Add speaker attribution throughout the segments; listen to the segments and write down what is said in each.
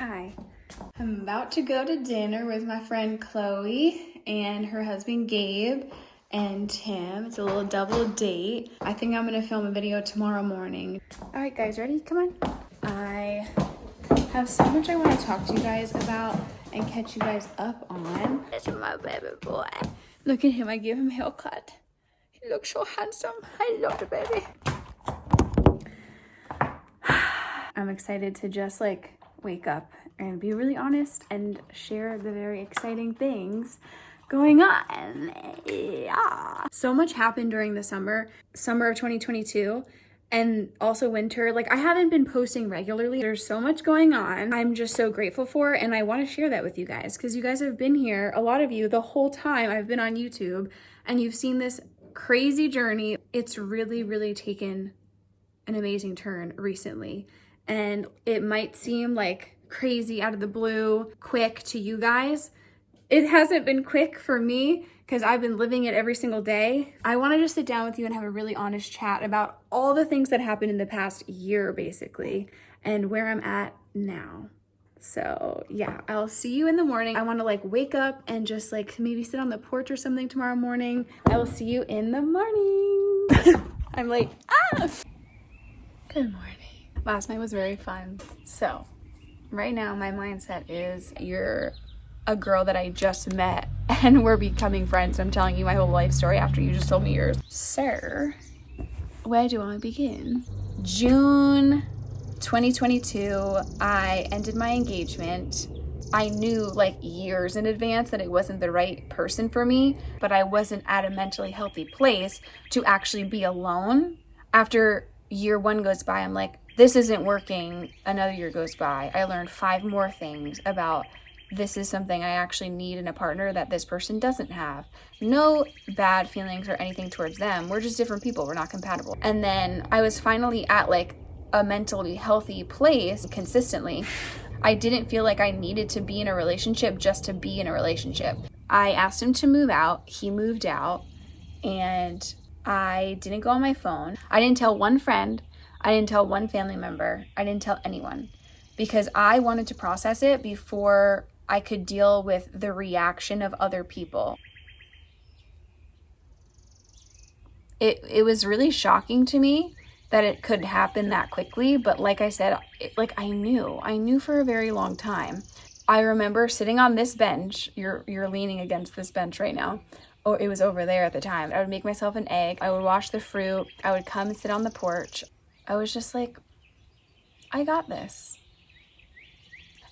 Speaker 1: Hi. I'm about to go to dinner with my friend Chloe and her husband Gabe and Tim. It's a little double date. I think I'm gonna film a video tomorrow morning. All right, guys, ready? Come on. I have so much I want to talk to you guys about and catch you guys up on. This is my baby boy. Look at him. I gave him a haircut. He looks so handsome. I love the baby. I'm excited to just wake up and be really honest and share the very exciting things going on. Yeah. So much happened during the summer of 2022 and also winter. I haven't been posting regularly. There's so much going on. I'm just so grateful for, and I want to share that with you guys because you guys have been here, a lot of you, the whole time I've been on YouTube, and you've seen this crazy journey. It's really, really taken an amazing turn recently. And it might seem like crazy out of the blue, quick to you guys. It hasn't been quick for me because I've been living it every single day. I want to just sit down with you and have a really honest chat about all the things that happened in the past year, basically, and where I'm at now. So yeah, I'll see you in the morning. I want to wake up and just maybe sit on the porch or something tomorrow morning. I will see you in the morning. I'm late. Good morning. Last night was very fun. So right now my mindset is you're a girl that I just met and we're becoming friends. I'm telling you my whole life story after you just told me yours. So where do I begin? June 2022, I ended my engagement. I knew years in advance that it wasn't the right person for me, but I wasn't at a mentally healthy place to actually be alone. After year one goes by, I'm like, this isn't working. Another year goes by. I learned 5 more things about this is something I actually need in a partner that this person doesn't have. No bad feelings or anything towards them. We're just different people. We're not compatible. And then I was finally at a mentally healthy place consistently. I didn't feel like I needed to be in a relationship just to be in a relationship. I asked him to move out. He moved out, and I didn't go on my phone. I didn't tell one friend. I didn't tell one family member. I didn't tell anyone because I wanted to process it before I could deal with the reaction of other people. It was really shocking to me that it could happen that quickly, but like I said, I knew for a very long time. I remember sitting on this bench. You're leaning against this bench right now. Oh, it was over there at the time. I would make myself an egg. I would wash the fruit. I would come and sit on the porch. I was just like, I got this.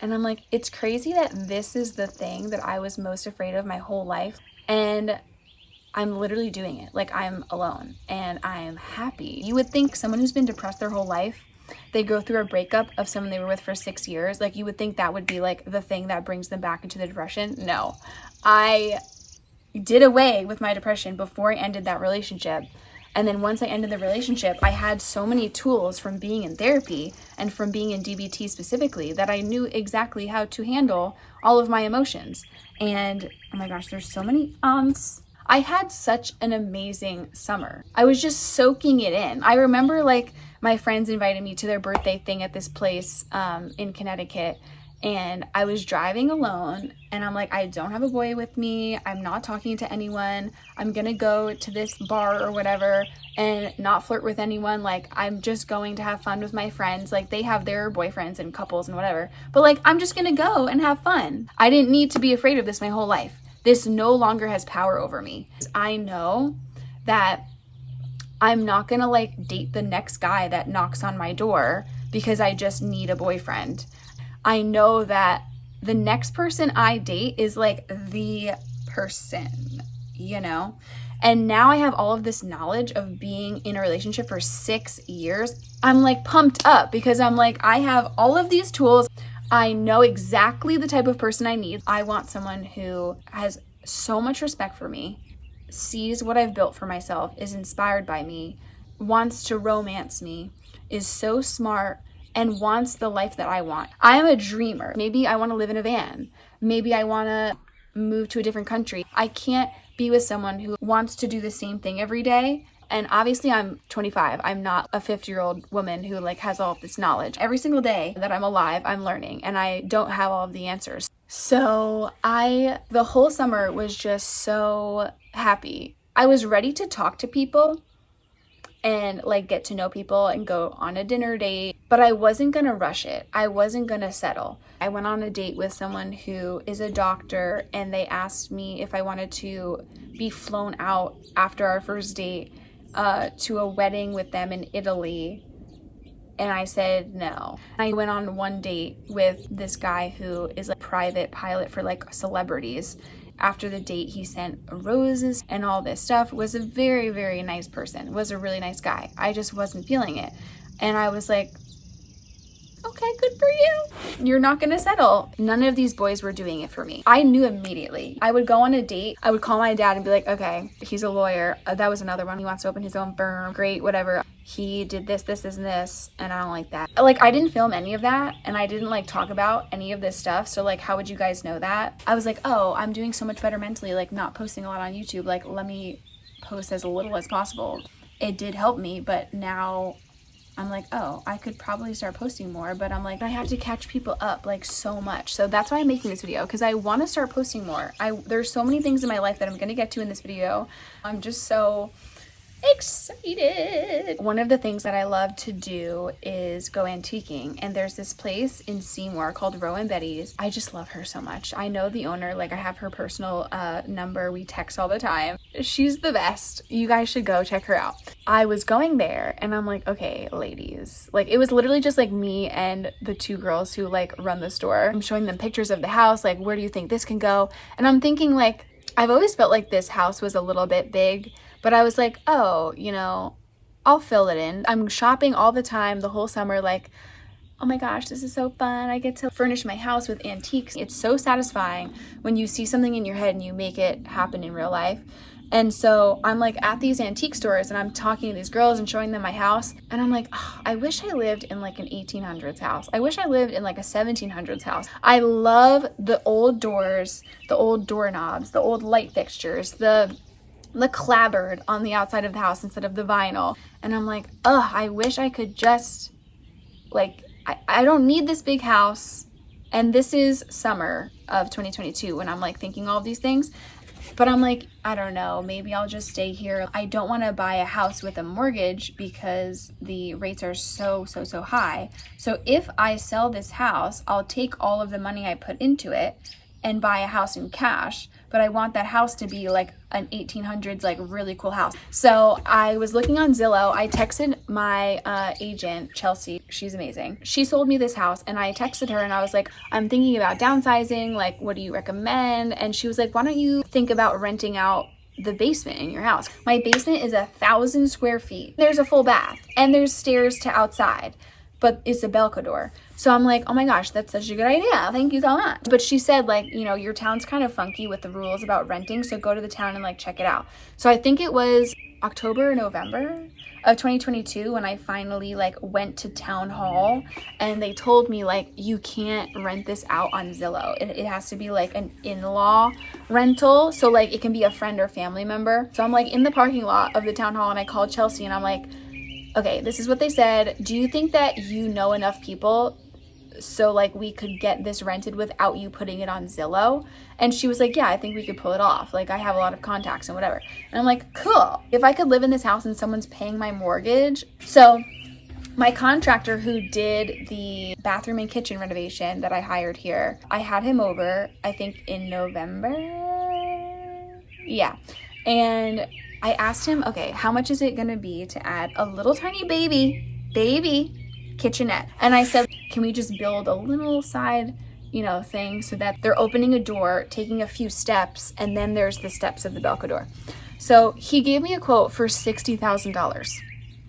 Speaker 1: And I'm like, it's crazy that this is the thing that I was most afraid of my whole life. And I'm literally doing it. I'm alone and I'm happy. You would think someone who's been depressed their whole life, they go through a breakup of someone they were with for 6 years. You would think that would be the thing that brings them back into the depression. No, I did away with my depression before I ended that relationship. And then once I ended the relationship, I had so many tools from being in therapy and from being in DBT specifically that I knew exactly how to handle all of my emotions. And oh my gosh, there's so many I had such an amazing summer. I was just soaking it in. I remember my friends invited me to their birthday thing at this place in Connecticut. And I was driving alone and I'm like, I don't have a boy with me. I'm not talking to anyone. I'm going to go to this bar or whatever and not flirt with anyone. I'm just going to have fun with my friends. They have their boyfriends and couples and whatever. But I'm just going to go and have fun. I didn't need to be afraid of this my whole life. This no longer has power over me. I know that I'm not going to date the next guy that knocks on my door because I just need a boyfriend. I know that the next person I date is the person, And now I have all of this knowledge of being in a relationship for 6 years. I'm pumped up because I'm I have all of these tools. I know exactly the type of person I need. I want someone who has so much respect for me, sees what I've built for myself, is inspired by me, wants to romance me, is so smart, and wants the life that I want. I am a dreamer. Maybe I want to live in a van. Maybe I want to move to a different country. I can't be with someone who wants to do the same thing every day And obviously I'm 25. I'm not a 50-year-old woman who like has all of this knowledge. Every single day that I'm alive, I'm learning, and I don't have all of the answers. So the whole summer was just so happy. I was ready to talk to people and like get to know people and go on a dinner date, but I wasn't gonna rush it. I wasn't gonna settle. I went on a date with someone who is a doctor, and they asked me if I wanted to be flown out after our first date to a wedding with them in Italy. And I said no. I went on one date with this guy who is a private pilot for like celebrities. After the date, he sent roses and all this stuff. Was a very, very nice person. Was a really nice guy. I just wasn't feeling it. And I was like, okay, good for you. You're not gonna settle. None of these boys were doing it for me. I knew immediately. I would go on a date. I would call my dad and be like, okay, he's a lawyer. That was another one. He wants to open his own firm. Great, whatever. He did this, this, and this, and I don't like that. Like, I didn't film any of that, and I didn't like talk about any of this stuff. So like, how would you guys know that? I was like, oh, I'm doing so much better mentally, like not posting a lot on YouTube. Like, let me post as little as possible. It did help me, but now I'm like, oh, I could probably start posting more, but I'm like, I have to catch people up like so much. So that's why I'm making this video, because I want to start posting more. There's so many things in my life that I'm going to get to in this video. I'm just so excited. One of the things that I love to do is go antiquing, and there's this place in Seymour called Rowan Betty's. I just love her so much. I know the owner, like I have her personal number. We text all the time. She's the best. You guys should go check her out. I was going there and I'm like, okay, ladies, like it was literally just like me and the two girls who like run the store. I'm showing them pictures of the house, like, where do you think this can go? And I'm thinking, like, I've always felt like this house was a little bit big, but I was like, oh, you know, I'll fill it in. I'm shopping all the time, the whole summer, like, oh my gosh, this is so fun. I get to furnish my house with antiques. It's so satisfying when you see something in your head and you make it happen in real life. And so I'm like at these antique stores and I'm talking to these girls and showing them my house. And I'm like, oh, I wish I lived in like an 1800s house. I wish I lived in like a 1700s house. I love the old doors, the old doorknobs, the old light fixtures, the clapboard on the outside of the house instead of the vinyl. And I'm like, oh, I wish I could just like, I don't need this big house. And this is summer of 2022 when I'm like thinking all of these things. But I'm like, I don't know, maybe I'll just stay here. I don't want to buy a house with a mortgage because the rates are so high. So if I sell this house, I'll take all of the money I put into it and buy a house in cash. But I want that house to be like an 1800s, like really cool house. So I was looking on Zillow. I texted my agent, Chelsea. She's amazing. She sold me this house and I texted her and I was like, I'm thinking about downsizing. Like, what do you recommend? And she was like, why don't you think about renting out the basement in your house? My basement is 1,000 square feet. There's a full bath and there's stairs to outside, but it's a Belcador. So I'm like, oh my gosh, that's such a good idea. Thank you so much. But she said, like, you know, your town's kind of funky with the rules about renting, so go to the town and like check it out. So I think it was October or November of 2022 when I finally like went to town hall and they told me like, you can't rent this out on Zillow. It has to be like an in-law rental. So like it can be a friend or family member. So I'm like in the parking lot of the town hall and I called Chelsea and I'm like, okay, this is what they said. Do you think that you know enough people so like we could get this rented without you putting it on Zillow? And she was like, yeah, I think we could pull it off. Like I have a lot of contacts and whatever. And I'm like, cool. If I could live in this house and someone's paying my mortgage. So my contractor who did the bathroom and kitchen renovation that I hired here, I had him over, I think in November. Yeah. And I asked him, okay, how much is it gonna be to add a little tiny baby kitchenette? And I said, can we just build a little side, you know, thing so that they're opening a door, taking a few steps, and then there's the steps of the Belcador. So he gave me a quote for $60,000.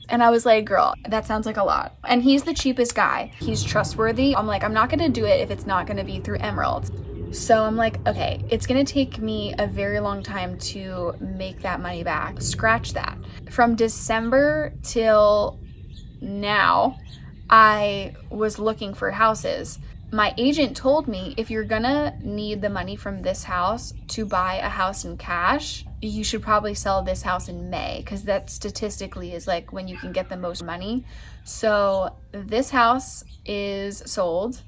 Speaker 1: And I was like, girl, that sounds like a lot. And he's the cheapest guy. He's trustworthy. I'm like, I'm not gonna do it if it's not gonna be through Emerald. So I'm like, okay, it's gonna take me a very long time to make that money back. Scratch that. From December till now, I was looking for houses. My agent told me, if you're gonna need the money from this house to buy a house in cash, you should probably sell this house in May, because that statistically is like when you can get the most money. So this house is sold.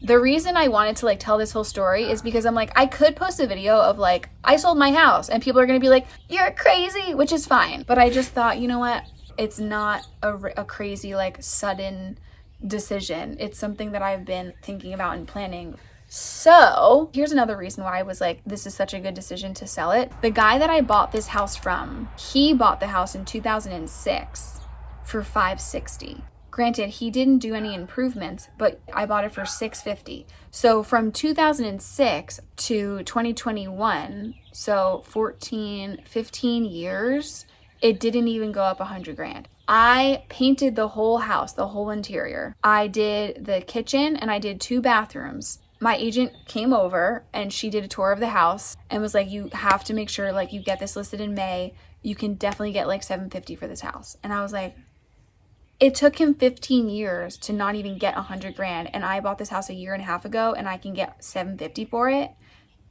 Speaker 1: The reason I wanted to like tell this whole story is because I'm like, I could post a video of like, I sold my house, and people are gonna be like, you're crazy, which is fine. But I just thought, you know what? It's not a crazy, like, sudden decision. It's something that I've been thinking about and planning. So here's another reason why I was like, this is such a good decision to sell it. The guy that I bought this house from, he bought the house in 2006 for $560. Granted, he didn't do any improvements, but I bought it for $650. So from 2006 to 2021, so 15 years, it didn't even go up $100,000. I painted the whole house, the whole interior. I did the kitchen and I did 2 bathrooms. My agent came over and she did a tour of the house and was like, you have to make sure like you get this listed in May. You can definitely get like $750 for this house. And I was like, it took him 15 years to not even get $100,000, and I bought this house a year and a half ago and I can get $750 for it.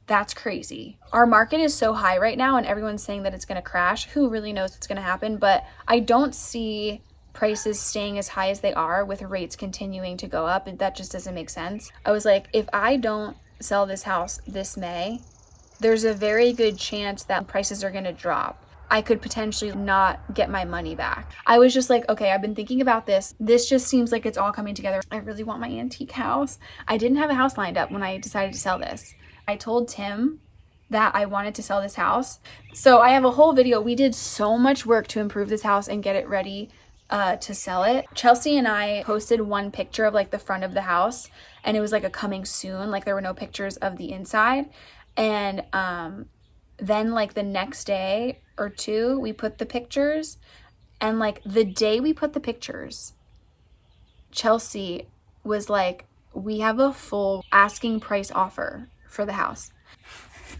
Speaker 1: That's crazy. Our market is so high right now and everyone's saying that it's going to crash. Who really knows what's going to happen? But I don't see prices staying as high as they are with rates continuing to go up. That just doesn't make sense. I was like, if I don't sell this house this May, there's a very good chance that prices are going to drop. I could potentially not get my money back. I was just like, okay, I've been thinking about this. This just seems like it's all coming together. I really want my antique house. I didn't have a house lined up when I decided to sell this. I told Tim that I wanted to sell this house. So I have a whole video. We did so much work to improve this house and get it ready to sell it. Chelsea and I posted one picture of like the front of the house, and it was like a coming soon. Like there were no pictures of the inside. And then like the next day or two, we put the pictures, and like the day we put the pictures, Chelsea was like, we have a full asking price offer for the house.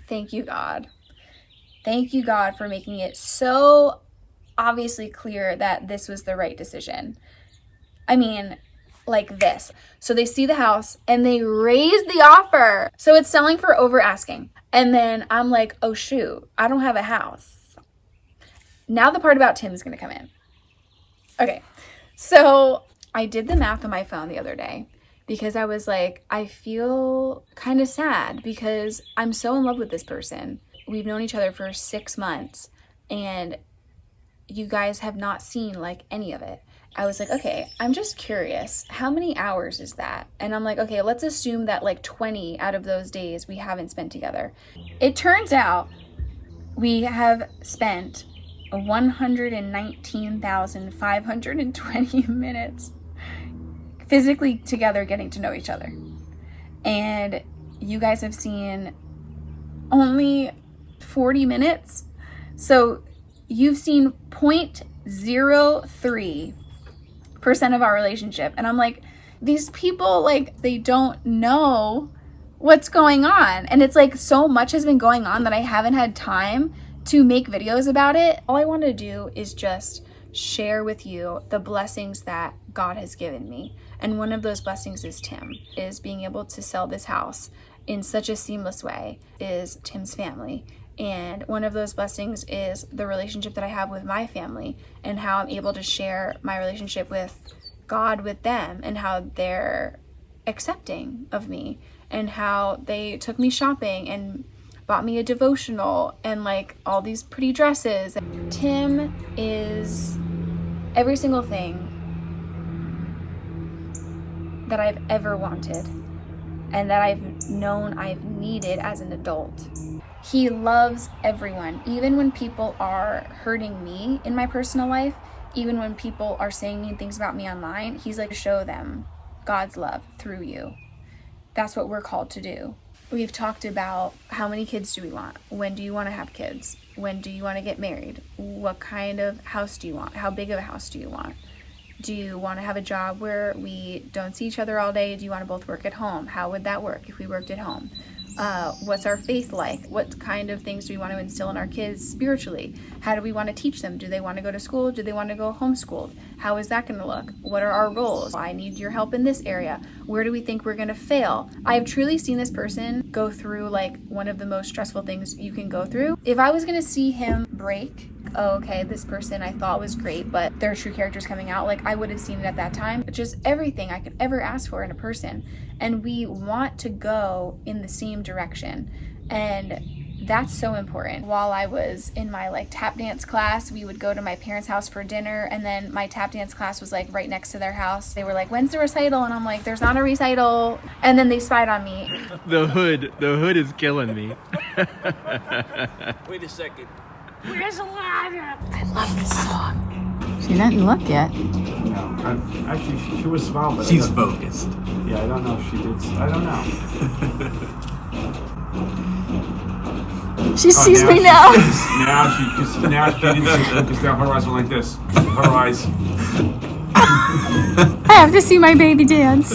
Speaker 1: Thank you, God. Thank you, God, for making it so obviously clear that this was the right decision. I mean, like this. So they see the house and they raise the offer. So it's selling for over asking. And then I'm like, oh shoot, I don't have a house. Now the part about Tim is going to come in. Okay. So I did the math on my phone the other day because I was like, I feel kind of sad because I'm so in love with this person. We've known each other for 6 months and you guys have not seen like any of it. I was like, okay, I'm just curious, how many hours is that? And I'm like, okay, let's assume that like 20 out of those days we haven't spent together. It turns out we have spent 119,520 minutes physically together getting to know each other. And you guys have seen only 40 minutes. So you've seen 0.03% of our relationship. And I'm like, these people, like, they don't know what's going on. And it's like so much has been going on that I haven't had time to make videos about it. All I want to do is just share with you the blessings that God has given me. And one of those blessings is Tim, is being able to sell this house in such a seamless way, is Tim's family. And one of those blessings is the relationship that I have with my family and how I'm able to share my relationship with God with them and how they're accepting of me and how they took me shopping and bought me a devotional and like all these pretty dresses. Tim is every single thing that I've ever wanted and that I've known I've needed as an adult. He loves everyone, even when people are hurting me in my personal life, even when people are saying mean things about me online, he's like, show them God's love through you. That's what we're called to do. We've talked about how many kids do we want? When do you want to have kids? When do you want to get married? What kind of house do you want? How big of a house do you want? Do you want to have a job where we don't see each other all day? Do you want to both work at home? How would that work if we worked at home? What's our faith like? What kind of things do we want to instill in our kids spiritually? How do we want to teach them? Do they want to go to school? Do they want to go homeschooled? How is that going to look? What are our roles? I need your help in this area. Where do we think we're going to fail? I've truly seen this person go through like one of the most stressful things you can go through. If I was going to see him break, oh, okay, this person I thought was great, but their true character's coming out, like I would have seen it at that time. Just everything I could ever ask for in a person. And we want to go in the same direction. And that's so important. While I was in my like tap dance class, we would go to my parents' house for dinner, and then my tap dance class was like right next to their house. They were like, when's the recital? And I'm like, there's not a recital. And then they spied on me.
Speaker 2: The hood is killing me.
Speaker 3: Wait a second.
Speaker 4: Where's the ladder?
Speaker 1: I love this song. She didn't look yet.
Speaker 5: No, actually, she was small, but
Speaker 3: She's focused.
Speaker 5: Yeah, I don't know if she did. I don't know.
Speaker 1: She sees me now.
Speaker 5: Now she didn't see focused down. Her eyes went like this. Her eyes.
Speaker 1: I have to see my baby dance.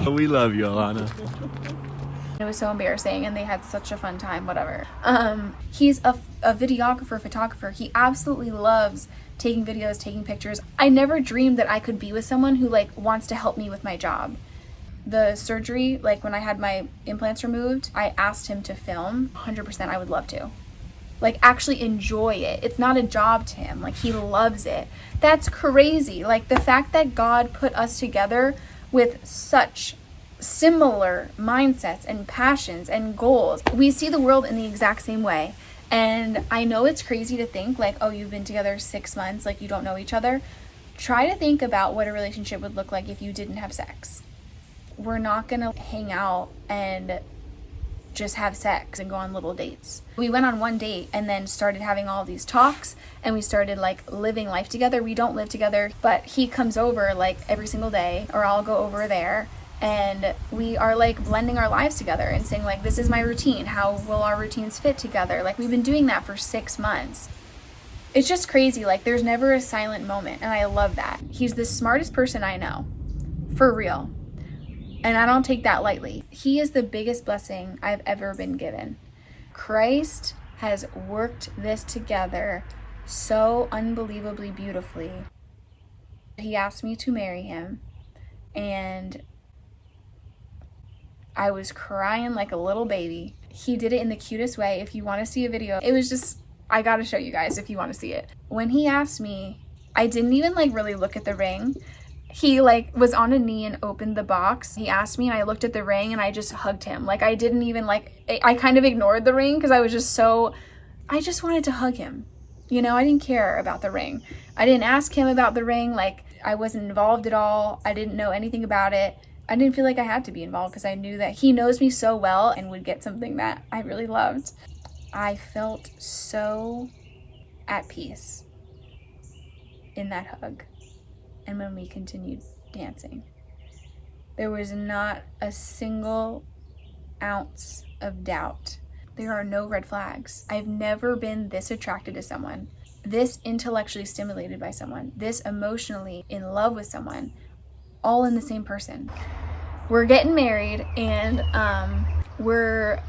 Speaker 2: We love you, Alana.
Speaker 1: It was so embarrassing, and they had such a fun time, whatever. He's a videographer, photographer. He absolutely loves taking videos, taking pictures. I never dreamed that I could be with someone who like wants to help me with my job. The surgery, like when I had my implants removed, I asked him to film. 100% I would love to. Like actually enjoy it. It's not a job to him. Like he loves it. That's crazy. Like the fact that God put us together with such similar mindsets and passions and goals. We see the world in the exact same way. And I know it's crazy to think like, oh, you've been together 6 months, like you don't know each other. Try to think about what a relationship would look like if you didn't have sex. We're not gonna hang out and just have sex and go on little dates. We went on one date and then started having all these talks, and we started like living life together. We don't live together, but he comes over like every single day, or I'll go over there, and we are like blending our lives together and saying like, this is my routine. How will our routines fit together? Like we've been doing that for 6 months. It's just crazy. Like there's never a silent moment. And I love that. He's the smartest person I know, for real. And I don't take that lightly. He is the biggest blessing I've ever been given. Christ has worked this together so unbelievably beautifully. He asked me to marry him, and I was crying like a little baby. He did it in the cutest way. If you want to see a video, it was just, I gotta show you guys if you want to see it. When he asked me, I didn't even like really look at the ring. He like was on a knee and opened the box. He asked me and I looked at the ring and I just hugged him. Like I didn't even I kind of ignored the ring because I was just I just wanted to hug him. You know, I didn't care about the ring. I didn't ask him about the ring. Like I wasn't involved at all. I didn't know anything about it. I didn't feel like I had to be involved because I knew that he knows me so well and would get something that I really loved. I felt so at peace in that hug. And when we continued dancing, there was not a single ounce of doubt. There are no red flags. I've never been this attracted to someone, this intellectually stimulated by someone, this emotionally in love with someone, all in the same person. We're getting married, and we're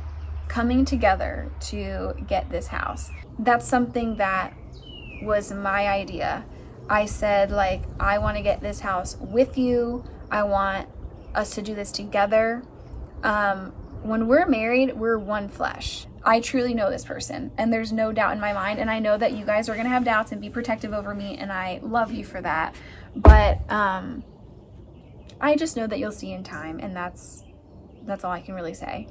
Speaker 1: coming together to get this house. That's something that was my idea. I said, like, I want to get this house with you. I want us to do this together. When we're married, we're one flesh. I truly know this person, and there's no doubt in my mind. And I know that you guys are going to have doubts and be protective over me, and I love you for that. But I just know that you'll see in time, and that's all I can really say.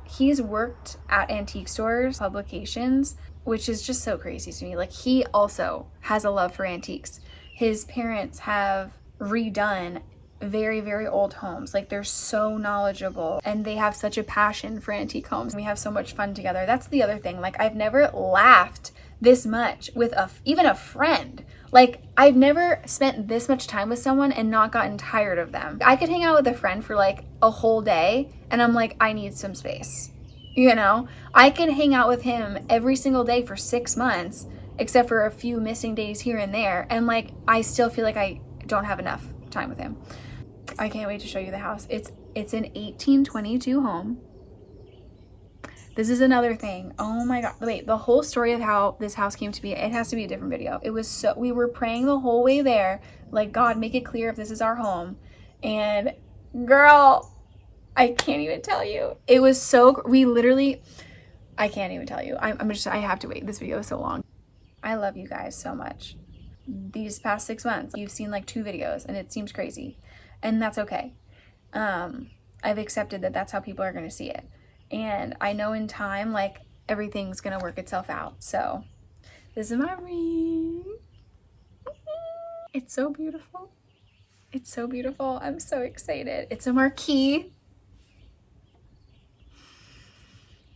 Speaker 1: He's worked at antique stores, publications, which is just so crazy to me. Like he also has a love for antiques. His parents have redone very, very old homes. Like they're so knowledgeable and they have such a passion for antique homes. We have so much fun together. That's the other thing. Like I've never laughed this much with even a friend. Like I've never spent this much time with someone and not gotten tired of them. I could hang out with a friend for like a whole day and I'm like, I need some space. You know, I can hang out with him every single day for 6 months, except for a few missing days here and there. And like, I still feel like I don't have enough time with him. I can't wait to show you the house. It's an 1822 home. This is another thing. Oh my God. Wait, the whole story of how this house came to be, it has to be a different video. It was so, we were praying the whole way there, like, God, make it clear if this is our home. And girl, I can't even tell you. It was so, we literally, I can't even tell you. I have to wait. This video is so long. I love you guys so much. These past 6 months, you've seen like 2 videos and it seems crazy, and that's okay. I've accepted that that's how people are going to see it. And I know in time, like, everything's going to work itself out. So this is my ring. It's so beautiful. It's so beautiful. I'm so excited. It's a marquee.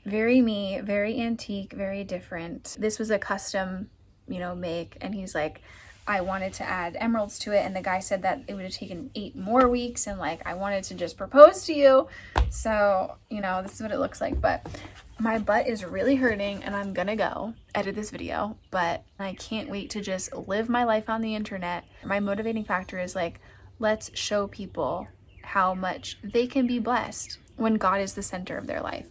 Speaker 1: Very me, very antique, very different. This was a custom, you know, make. And he's like, I wanted to add emeralds to it, and the guy said that it would have taken 8 more weeks, and like I wanted to just propose to you. So, you know, this is what it looks like. But my butt is really hurting and I'm gonna go edit this video, but I can't wait to just live my life on the internet. My motivating factor is like, let's show people how much they can be blessed when God is the center of their life.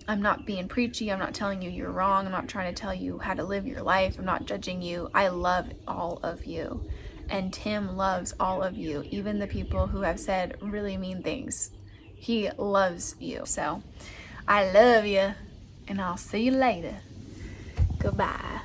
Speaker 1: I'm not being preachy. I'm not telling you you're wrong. I'm not trying to tell you how to live your life. I'm not judging you. I love all of you. And Tim loves all of you, even the people who have said really mean things. He loves you. So I love you, and I'll see you later. Goodbye.